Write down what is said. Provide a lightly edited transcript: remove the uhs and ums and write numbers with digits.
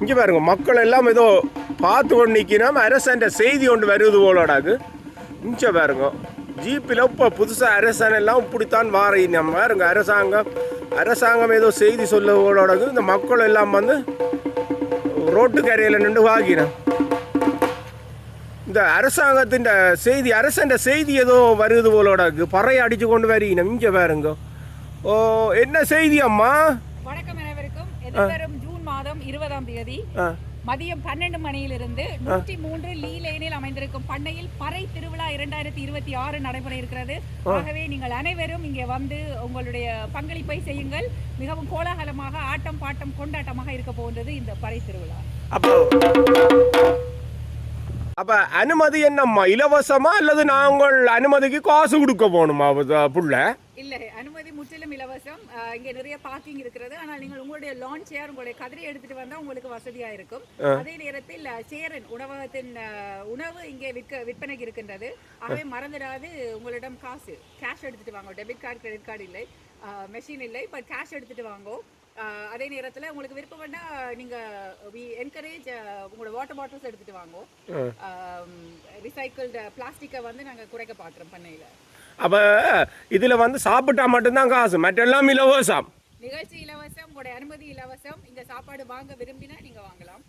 இங்கே பாருங்க, மக்கள் எல்லாம் ஏதோ பார்த்து கொண்டு நிற்கிறோம். அரசாண்ட செய்தி ஒன்று வருது போலடாக்கு. இங்கே பாருங்க, ஜீப்பில் இப்போ புதுசாக அரசாணம் எல்லாம் இப்படித்தான் நம்ம பாருங்க. அரசாங்கம் ஏதோ செய்தி சொல்ல போலடாக்கு. இந்த மக்கள் எல்லாம் வந்து ரோட்டு கரையில் நின்று வாங்கினோம். இந்த அரசாங்கத்தின் செய்தி, அரசாண்ட செய்தி ஏதோ வருது போலடாக்கு. பறையை அடித்து கொண்டு வரீங்க. இங்கே பாருங்க. ஓ, என்ன செய்தி அம்மா? வணக்கம் அனைவருக்கும். எதிர்வரும் ஜூன் மாதம் 20ஆம் தேதி மதியம் 12 மணியிலிருந்து 103 லீ லேனில் அமைந்திருக்கும் பண்ணையில் பறை திருவிழா 2026 நடைபெற இருக்கிறது. ஆகவே நீங்கள் அனைவரும் இங்கே வந்து உங்களுடைய பங்களிப்பை செய்யுங்கள். மிகவும் கோலாகலமாக ஆட்டம் பாட்டம் கொண்டாட்டமாக இருக்க போன்றது இந்த பறை திருவிழா. அப்ப அனுமதி என்னம்மா, இலவசமா அல்லது நாங்கள் அனுமதிக்கு காசு கொடுக்க போகணுமா புள்ள? இல்லை, அனுமதி முற்றிலும் இலவசம். இங்கே நிறைய பார்க்கிங் இருக்கிறது. ஆனால் நீங்கள் உங்களுடைய லான் சேர், உங்களுடைய கதிரை எடுத்துட்டு வந்தால் உங்களுக்கு வசதியாக இருக்கும். அதே நேரத்தில் சேரன் உணவகத்தின் உணவு இங்கே விற்பனைக்கு இருக்கின்றது. ஆகவே மறந்துடாது, உங்களிடம் காசு கேஷ் எடுத்துட்டு வாங்க. டெபிட் கார்டு, கிரெடிட் கார்டு இல்லை, மெஷின் இல்லை, பட் கேஷ் எடுத்துட்டு வாங்க. அதே நேரத்தில் உங்களுக்கு விருப்பம் வேண்டாம், நீங்கள் என்கரேஜ் உங்களோட வாட்டர் பாட்டில்ஸ் எடுத்துட்டு வாங்க. ரிசைக்கிள்டு பிளாஸ்டிக்கை வந்து நாங்கள் குறைக்க பார்க்குறோம் பண்ணையில். அப்போ இதில் வந்து சாப்பிட்டா மட்டும்தான் காசு, மற்றெல்லாம் இலவசம். நிகழ்ச்சி இலவசம், உங்களுடைய அனுமதி இலவசம். இங்கே சாப்பாடு வாங்க விரும்பினா நீங்கள் வாங்கலாம்.